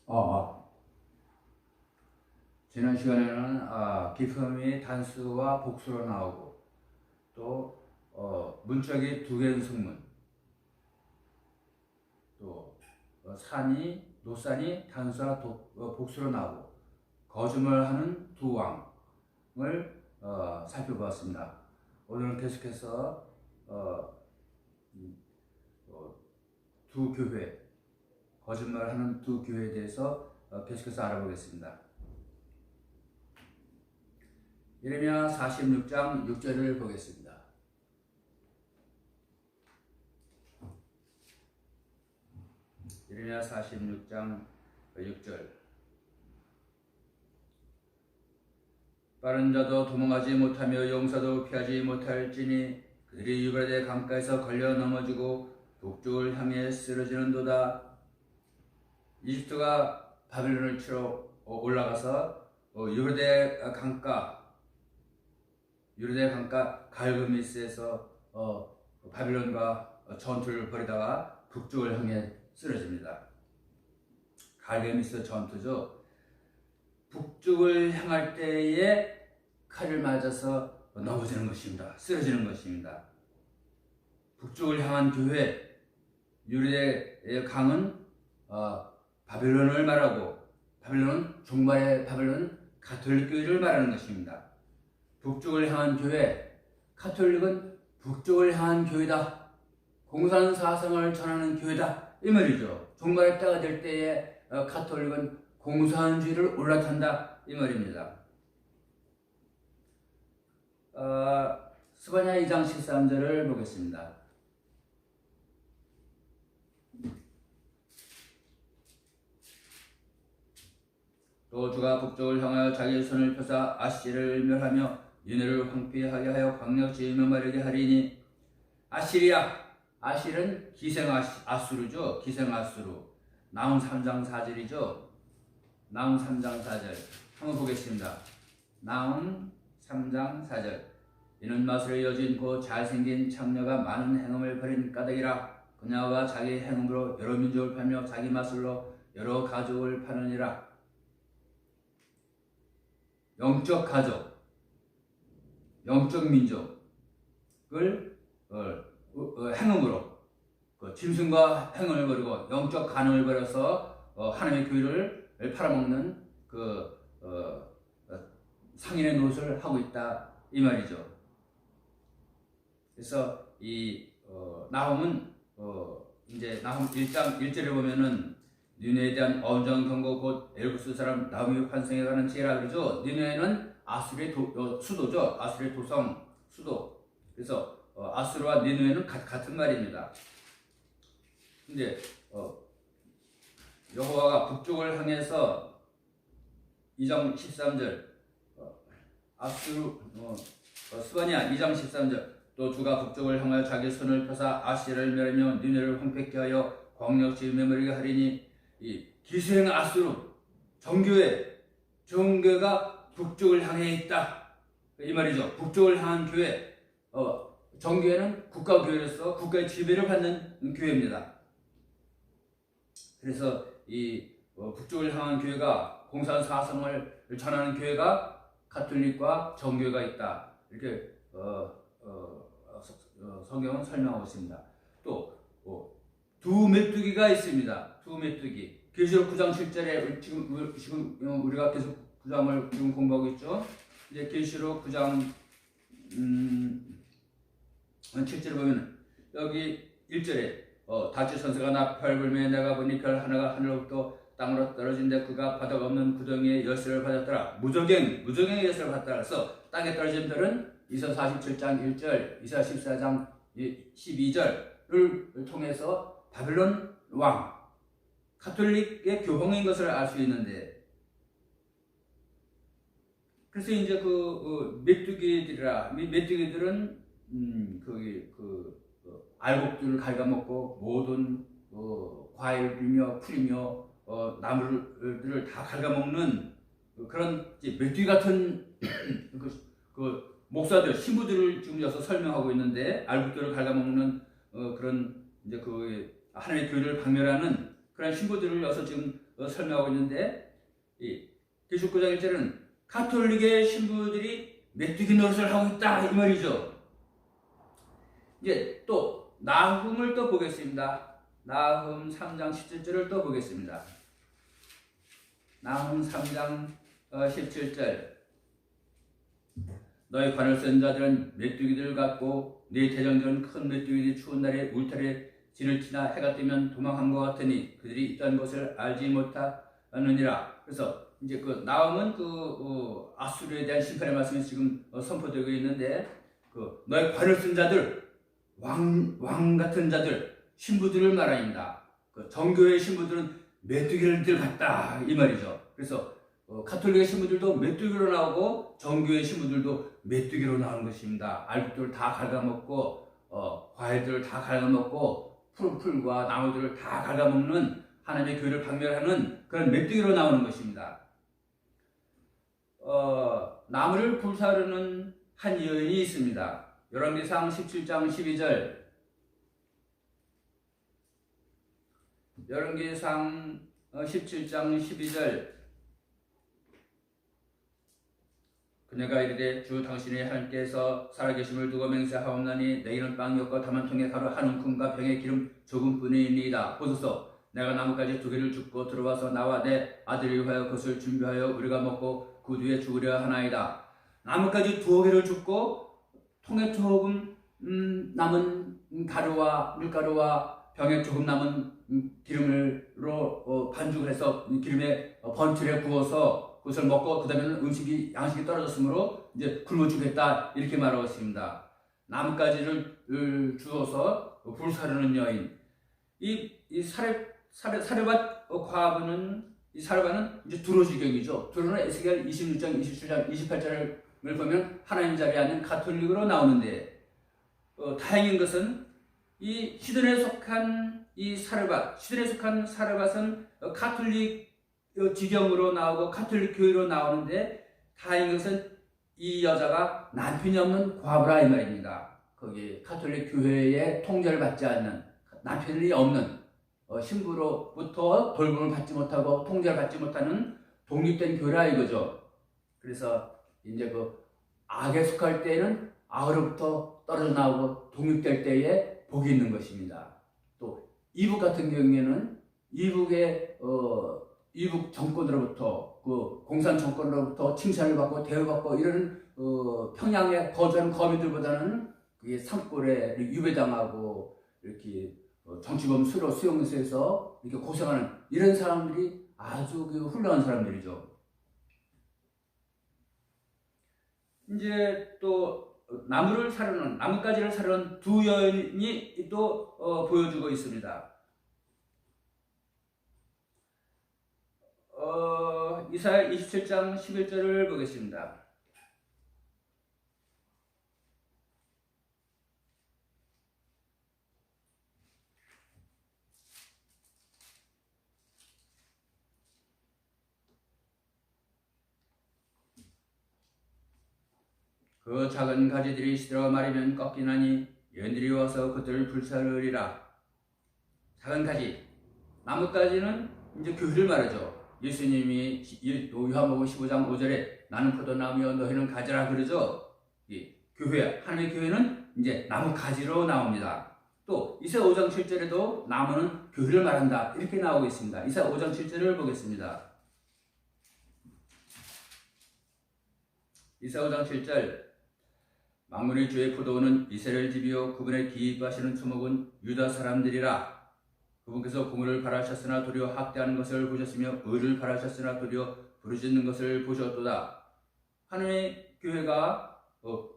아, 지난 시간에는 기품이 단수와 복수로 나오고 또 문짝이 두 개의 성문, 또 노산이 단수와 복수로 나오고 거짓말하는 두 왕을 살펴보았습니다. 오늘은 계속해서 두 교회, 거짓말하는 두 교회에 대해서 계속해서 알아보겠습니다. 예레미야 46장 6절을 보겠습니다. 예레미야 46장 6절. 빠른 자도 도망하지 못하며 용사도 피하지 못할지니 그들이 유브라데 강가에서 걸려 넘어지고 북쪽을 향해 쓰러지는도다. 이집트가 바벨론을 치러 올라가서 유브라데 강가 갈그미스에서 바벨론과 전투를 벌이다가 북쪽을 향해 쓰러집니다. 갈그미스 전투죠. 북쪽을 향할 때에 칼을 맞아서 넘어지는 것입니다. 쓰러지는 것입니다. 북쪽을 향한 교회, 유브라데의 강은 바벨론을 말하고, 바벨론은 종말의 바벨론 가톨릭 교회를 말하는 것입니다. 북쪽을 향한 교회, 가톨릭은 북쪽을 향한 교회다, 공산 사상을 전하는 교회다, 이 말이죠. 종말의 때가 될 때에 가톨릭은 공산주의를 올라탄다, 이 말입니다. 스바냐 2장 13절을 보겠습니다. 또 주가 북쪽을 향하여 자기의 손을 펴사 아시를 멸하며 니네를 황폐하게 하여 광역지에 메마르게 하리니. 아실은 기생 아수르죠. 기생 아수르. 나훔 3장 4절이죠. 나훔 3장 4절 한번 보겠습니다. 나훔 3장 4절. 이는 마술의 여진 곧 잘생긴 창녀가 많은 행음을 벌인 까닭이라. 그녀가 자기 행음으로 여러 민족을 팔며 자기 마술로 여러 가족을 파느니라. 영적 가족, 영적 민족을 행음으로 짐승과 행음을 벌이고 영적 간음을 벌여서 하나님의 교회를 팔아먹는 상인의 노릇을 하고 있다, 이 말이죠. 그래서 이 나훔은 이제 나훔 1장 1절에 보면은 니네에 대한 언정 경고 곧 엘구스 사람 나훔이 환생해 가는 지혜라 그러죠. 니네는 아수르의 수도죠. 아수르의 도성 수도. 그래서 아수르와 니네는 같은 말입니다. 근데 여호와가 북쪽을 향해서 2장 13절 스바냐 2장 13절 또 주가 북쪽을 향하여 자기 손을 펴사 아시를 멸하며 니네를 황폐케 하여 광역지에 메마르게 하리니. 이 기생 아수르 정교회가 북쪽을 향해 있다, 이 말이죠. 북쪽을 향한 교회, 정교회는 국가교회로서 국가의 지배를 받는 교회입니다. 그래서 이 북쪽을 향한 교회가 공산 사상을 전하는 교회가 가톨릭과 정교회가 있다, 이렇게 성경은 설명하고 있습니다. 또 두 메뚜기가 있습니다. 두 메뚜기. 계시록 9장 7절에 지금 우리가 계속 9장을 지금 공부하고 있죠. 이제 계시록 9장 7절에 보면 여기 1절에 다치 선수가 나팔 불며 내가 보니 별 하나가 하늘로부터 땅으로 떨어진데 그가 바닥 없는 구덩이의 열쇠를 받았더라. 무저갱의 열쇠를 받았더라. 그래서 땅에 떨어진 별은 이사 47장 1절, 이사 14장 12절을 통해서 바벨론 왕, 가톨릭의 교황인 것을 알 수 있는데, 그래서 이제 메뚜기들은 알곡들을 갉아먹고 모든 과일이며 풀이며 나물들을 다 갉아먹는 그런 메뚜기 같은 목사들, 신부들을 지금 여기서 설명하고 있는데, 알곡들을 갉아먹는 그런 이제 하나님의 교회를 박멸하는 그런 신부들을 여기서 지금 설명하고 있는데, 이 제19장 1절은 가톨릭의 신부들이 메뚜기 노릇을 하고 있다 이 말이죠. 이제 또 나훔을 또 보겠습니다. 나훔 3장 17절을 또 보겠습니다. 나훔 3장 17절. 너희 관을 쓴 자들은 메뚜기들 같고 네 대장들은 큰 메뚜기들이 추운 날에 울타리에 진을 치나 해가 뜨면 도망한 것 같으니 그들이 있던 것을 알지 못하느니라. 그래서 이제 그 나움은 아수르에 대한 심판의 말씀이 지금 선포되고 있는데, 그 너희 관을 쓴 자들, 왕 같은 자들, 신부들을 말합니다. 그 정교의 신부들은 메뚜기를 같다 이 말이죠. 그래서 가톨릭의 신부들도 메뚜기로 나오고 정교의 신부들도 메뚜기로 나오는 것입니다. 알곡들을 다 갉아먹고 과일들을 다 갉아먹고 풀과 나무들을 다 갉아먹는 하나님의 교회를 박멸하는 그런 메뚜기로 나오는 것입니다. 나무를 불사르는 한 여인이 있습니다. 열왕기상 17장 12절. 열왕기상 17장 12절. 그녀가 이르되 주 당신의 하나님께서 살아계심을 두고 맹세하옵나니 내게는 빵 엿과 다만 통에 가루 한 움큼과 병에 기름 조금뿐이니이다. 보소서 내가 나뭇가지 2개를 줍고 들어와서 나와 내 아들을 위하여 그것을 준비하여 우리가 먹고 그 뒤에 죽으려 하나이다. 나뭇가지 2개를 줍고 통에 조금 남은 가루와 밀가루와 병에 조금 남은 기름으로 반죽을 해서 기름에 번틀에 구워서 그것을 먹고 그 다음에는 양식이 떨어졌으므로 이제 굶어 죽겠다 이렇게 말하고 있습니다. 나뭇가지를 주어서 불사르는 여인. 이 사르밧 과부는, 이 사르밧은 이제 두로지경이죠. 두로는 에스겔 26장, 27장, 28절을 보면 하나님 자리에 앉는 가톨릭으로 나오는데, 다행인 것은 이 시돈에 속한 이 사르밧, 시돈에 속한 사르밧은 가톨릭 지경으로 나오고 가톨릭 교회로 나오는데, 다행인 것은 이 여자가 남편이 없는 과부라 이 말입니다. 거기 가톨릭 교회의 통제를 받지 않는, 남편이 없는 신부로부터 돌봄을 받지 못하고 통제를 받지 못하는 독립된 교회라 이거죠. 그래서 이제 그 악에 속할 때에는 악으로부터 떨어져 나오고 독립될 때에 복이 있는 것입니다. 또 이북 같은 경우에는 이북 정권으로부터, 그 공산 정권으로부터 칭찬을 받고 대우받고 이런 평양에 거주하는 거민들보다는 그게 산골에 유배당하고 이렇게 정치범 수용소에서 이렇게 고생하는 이런 사람들이 아주 훌륭한 사람들이죠. 이제 또 나뭇가지를 사르는 두 여인이 또 보여주고 있습니다. 이사야 27장 11절을 보겠습니다. 그 작은 가지들이 시들어 마르면 꺾이나니 여인들이 와서 그들을 불사르리라. 작은 가지, 나뭇가지는 이제 교회를 말하죠. 예수님이 요한복음 15장 5절에 나는 포도나무여 너희는 가지라 그러죠. 이 교회, 하나님의 교회는 이제 나뭇가지로 나옵니다. 또 이사야 5장 7절에도 나무는 교회를 말한다 이렇게 나오고 있습니다. 이사야 5장 7절을 보겠습니다. 이사야 5장 7절. 만군의 주의 포도원은 이스라엘 집이요 그분의 기뻐하시는 초목은 유다 사람들이라. 그분께서 공의를 바라셨으나 도리어 학대하는 것을 보셨으며 의를 바라셨으나 도리어 부르짖는 것을 보셨도다. 하나님의 교회가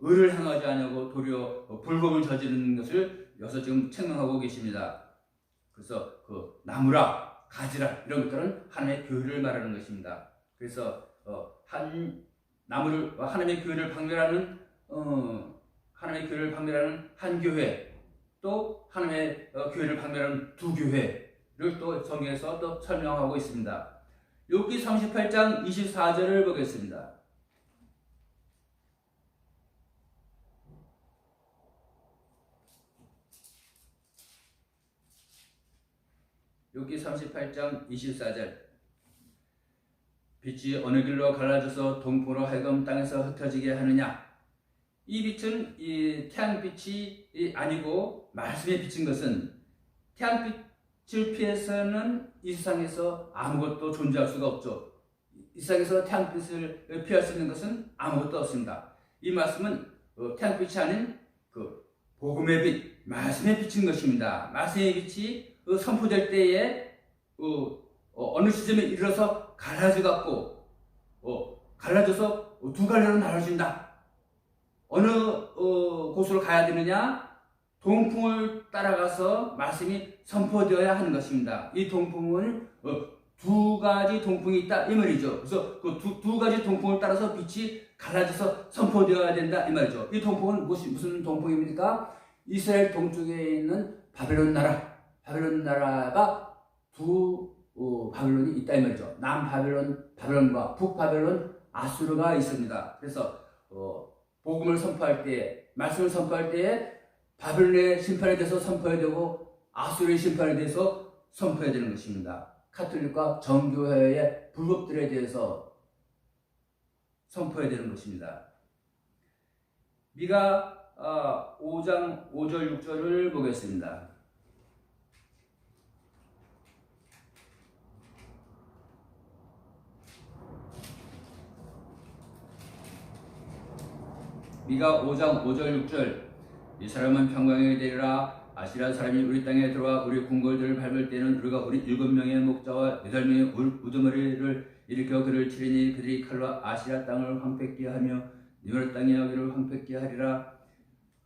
의를 행하지 않고 도리어 불법을 저지르는 것을 여기서 지금 책망하고 계십니다. 그래서 그 나무라 가지라 이런 것들은 하나님의 교회를 말하는 것입니다. 그래서 하나님의 교회를 박멸하는 한 교회, 또 하나님의 교회를 박멸하는 두 교회를 또 성경에서 또 설명하고 있습니다. 욥기 38장 24절을 보겠습니다. 욥기 38장 24절. 빛이 어느 길로 갈라져서 동풍으로 하여금 땅에서 흩어지게 하느냐. 이 빛은 이 태양빛이 아니고 말씀에 비친 것은 태양빛을 피해서는 이 세상에서 아무것도 존재할 수가 없죠. 이 세상에서 태양빛을 피할 수 있는 것은 아무것도 없습니다. 이 말씀은 태양빛이 아닌 그 복음의 빛, 말씀에 비친 것입니다. 말씀의 빛이 선포될 때에 어느 시점에 이르러서 갈라져갖고 갈라져서 두 갈래로 나눠진다. 어느 곳으로 가야 되느냐? 동풍을 따라가서 말씀이 선포되어야 하는 것입니다. 이 동풍은 두 가지 동풍이 있다 이 말이죠. 그래서 그 두 가지 동풍을 따라서 빛이 갈라져서 선포되어야 된다 이 말이죠. 이 동풍은 무슨 동풍입니까? 이스라엘 동쪽에 있는 바벨론 나라가 두 바벨론이 있다 이 말이죠. 바벨론과 북바벨론 아수르가 있습니다. 그래서 복음을 선포할 때, 말씀을 선포할 때에 바벨론의 심판에 대해서 선포해야 되고 아수르의 심판에 대해서 선포해야 되는 것입니다. 카톨릭과 정교회의 불법들에 대해서 선포해야 되는 것입니다. 미가 5장 5절 6절을 보겠습니다. 미가 5장 5절 6절 이 사람은 평강에 되리라. 아시라 사람이 우리 땅에 들어와 우리 궁궐들을 밟을 때는 우리가 우리 7명의 목자와 8명의 우두머리를 일으켜 그를 치리니 그들이 칼로 아시라 땅을 황폐케 하며 니므롯 땅의 여기를 황폐케 하리라.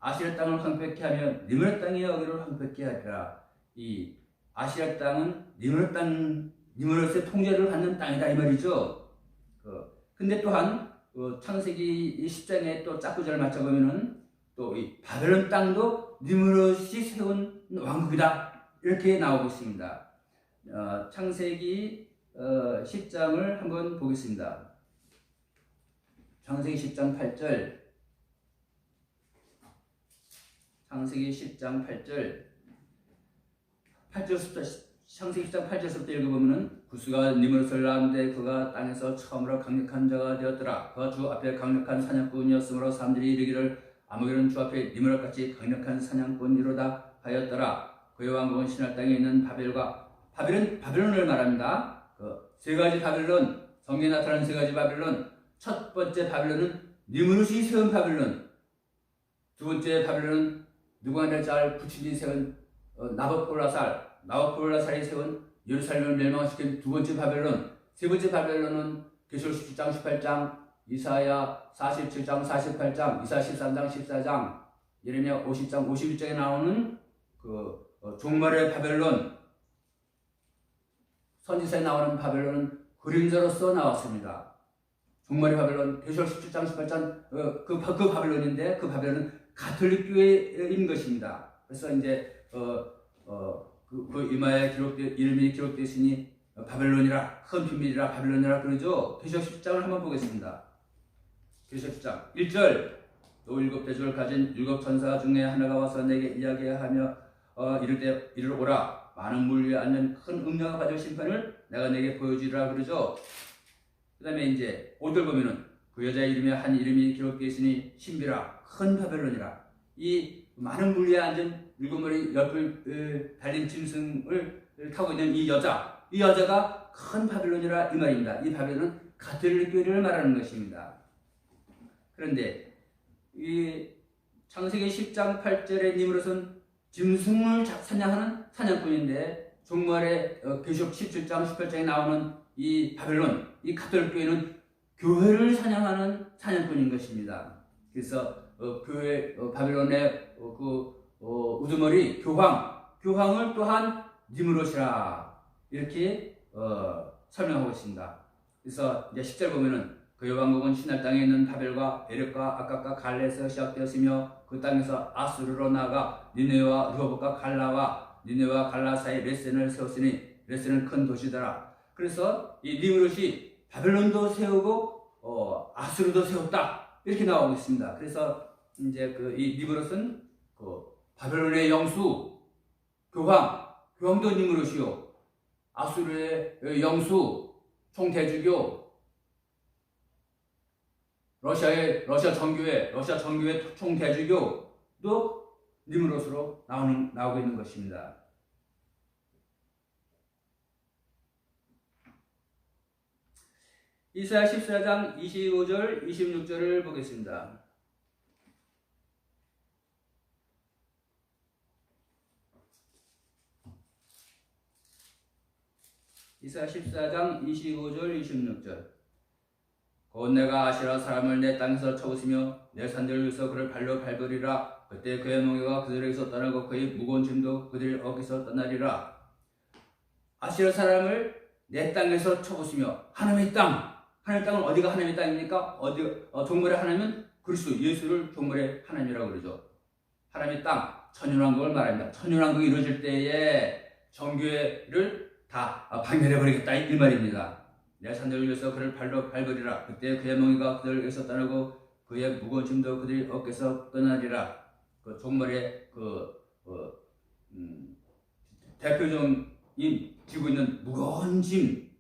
아시라 땅을 황폐케 하며 니므롯 땅의 여기를 황폐케 하리라. 이 아시라 땅은 니므롯의 통제를 받는 땅이다 이 말이죠. 근데 또한 창세기 10장에 또 짝구절을 맞춰보면은 또 이 바벨론 땅도 니므롯이 세운 왕국이다 이렇게 나오고 있습니다. 창세기 10장을 한번 보겠습니다. 창세기 10장 8절. 창세기 10장 8절. 창세기 10장 8절부터 읽어보면은 구스가 니므롯을 낳았는데 그가 땅에서 처음으로 강력한 자가 되었더라. 그가 주 앞에 강력한 사냥꾼이었으므로 사람들이 이르기를 아무개는 주 앞에 니므롯같이 강력한 사냥꾼이로다 하였더라. 그의 왕국은 신할 땅에 있는 바벨론을 말합니다. 그 세 가지 바벨론, 성경에 나타나는 세 가지 바벨론. 첫 번째 바벨론은 니므롯이 세운 바벨론. 두 번째 바벨론은 느부갓네살 부친이 세운 나부콜라살이 세운 예루살렘을 멸망시킨 두 번째 바벨론. 세 번째 바벨론은 계시록 17장 18장, 이사야 47장 48장, 이사야 13장 14장, 예레미야 50장 51장에 나오는 종말의 바벨론, 선지서에 나오는 바벨론은 그림자로서 나왔습니다. 종말의 바벨론, 계시록 17장 18장 그 바벨론인데 그 바벨론은 가톨릭 교회인 것입니다. 그래서 이제 그 이마에 이름이 기록되어 있으니 바벨론이라, 큰 비밀이라 바벨론이라 그러죠. 계시록 10장을 한번 보겠습니다. 계시록 10장 1절. 또 7대주를 가진 7천사 중에 하나가 와서 내게 이야기하며 이를 오라. 많은 물 위에 앉는 큰 음녀가 가질 심판을 내가 내게 보여주리라 그러죠. 그 다음에 이제 5절 보면은 그 여자의 이름에 한 이름이 기록되어 있으니 신비라, 큰 바벨론이라. 이 많은 물 위에 앉은 7마리 옆을 달린 짐승을 타고 있는 이 여자가 큰 바벨론이라 이 말입니다. 이 바벨론은 가톨릭 교회를 말하는 것입니다. 그런데 이 창세기 10장 8절의 니므롯은 짐승을 사냥하는 사냥꾼인데 종말에 계시록 17장 18장에 나오는 이 바벨론, 이 가톨릭 교회는 교회를 사냥하는 사냥꾼인 것입니다. 그래서 바벨론의 우두머리 교황을 또한 니므롯이라 이렇게 설명하고 있습니다. 그래서 이제 10절 보면은 그의 왕국은 신할 땅에 있는 바벨과 에렉과 아깝과 갈레에서 시작되었으며 그 땅에서 아수르로 나아가 니네와 르호봇과 갈라 사이 레센을 세웠으니 레센은 큰 도시더라. 그래서 이 니므롯이 바벨론도 세우고 아수르도 세웠다 이렇게 나오고 있습니다. 그래서 이제 이 니므롯은 바벨론의 영수 교황도 니므롯이요, 아수르의 영수 총대주교 러시아 정교회 총대주교도 니무롯으로 나오고 있는 것입니다. 이사야 14장 25절 26절을 보겠습니다. 이사야 14장 25절 26절. 곧 내가 아시라 사람을 내 땅에서 쳐부수며 내 산들 위에서 그를 발로 밟으리라. 그때 그의 멍에가 그들에게서 떠나고 그의 무거운 짐도 그들 어깨에서 떠나리라. 아시라 사람을 내 땅에서 쳐부수며 하나님의 땅은 어디가 하나님의 땅입니까? 종말의 하나님은 그리스도 예수를 종말의 하나님이라고 그러죠. 하나님의 땅, 천연왕국을 말합니다. 천연왕국이 이루어질 때에 정교회를 다 박멸해버리겠다 이 말입니다. 내 산들 위에서 그를 발로 밟으리라. 그때 그의 멍에가 그들에게서 떠나고 그의 무거운 짐도 그들의 어깨에서 떠나리라. 그 종말의 대표적인 지고 있는 무거운 짐을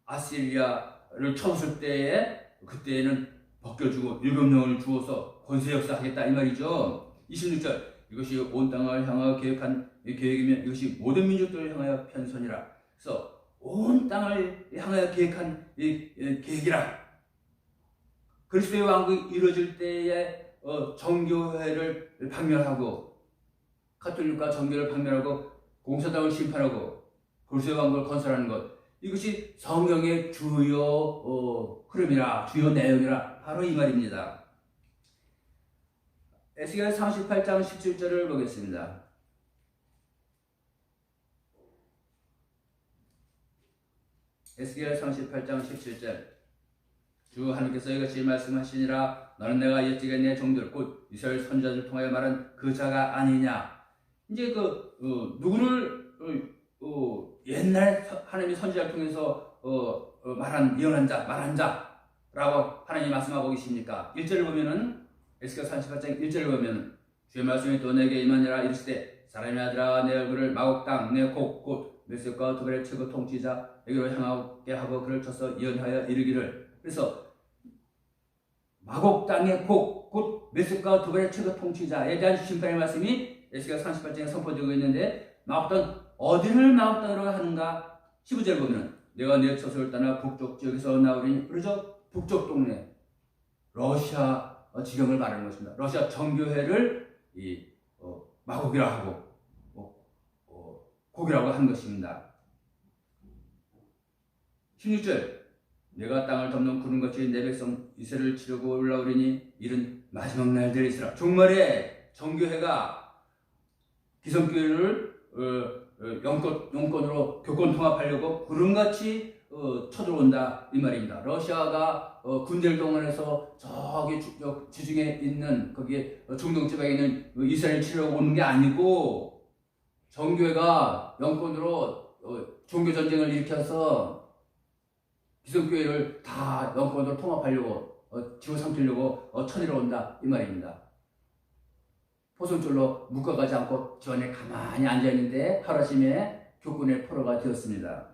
아시리아를 쳐부술 때에 그때에는 벗겨주고 7명을 주어서 권세 역사하겠다 이 말이죠. 26절. 이것이 온 땅을 향하여 계획한 계획이면 이것이 모든 민족들을 향하여 편선이라. 그래서 온 땅을 향하여 계획한 계획이라. 그리스도의 왕국이 이루어질 때에 정교회를 박멸하고 가톨릭과 정교를 박멸하고 공산당을 심판하고 그리스도의 왕국을 건설하는 것, 이것이 성경의 주요 흐름이라, 주요 내용이라 바로 이 말입니다. 에스겔 38장 17절을 보겠습니다. 에스겔 38장 17절. 주 하나님께서 이같이 말씀하시니라. 너는 내가 옛적에 내 종들 곧 이스라엘 선지자들 통하여 말한 그 자가 아니냐. 이제 누구를 옛날 하나님의 선지자를 통해서 말한 자라고 하나님이 말씀하고 계십니까? 1절을 보면은 에스겔 38장 1절을 보면은 주의 말씀이 또 내게 임하니라. 이르시되 사람의 아들아 내 얼굴을 마곡 땅 내 곧 메섹과 도벨의 최고 통치자에게로 향하게 하고 그를 쳐서 예언하여 이르기를. 그래서 마곡 땅의 곧 메섹과 도벨의 최고 통치자에 대한 심판의 말씀이 에스겔 38장에 선포되고 있는데, 마곡 땅 어디를 마곡 땅으로 하는가? 15절 보면 내가 내 처소를 떠나 북쪽 지역에서 나오리니. 그러죠? 북쪽 동네 러시아 지경을 말하는 것입니다. 러시아 정교회를 마곡이라 하고 곡이라고 한 것입니다. 16절. 내가 땅을 덮는 구름같이 내 백성 이스라엘을 치르고 올라오리니 이른 마지막 날들이시라. 종말에 정교회가 기성교회를 영권으로 교권 통합하려고 구름같이 쳐들어온다 이 말입니다. 러시아가 군대를 동원해서 저기 지중해 있는 거기에 중동 지방에 있는 이스라엘 치려고 오는 게 아니고, 정교회가 영권으로 종교 전쟁을 일으켜서 기성교회를 다 영권으로 통합하려고 집어삼키려고 쳐들어온다 이 말입니다. 포선줄로 묶어가지 않고 저 안에 가만히 앉아있는데 하루아침에 교권의 포로가 되었습니다.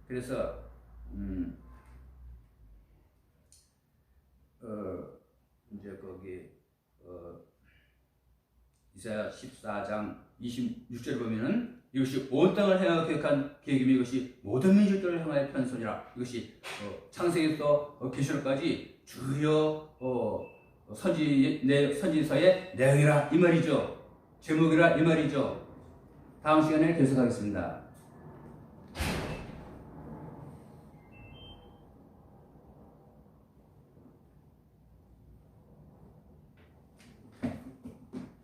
그래서 이제 거기 이사야 14장 26절 보면은 이것이 온 땅을 향하여 계획한 계획이며 이것이 모든 민족들을 향하여 편선이라. 이것이 창세기부터 계시록까지 주요 선지서의 내용이라 이 말이죠. 제목이라 이 말이죠. 다음 시간에 계속하겠습니다.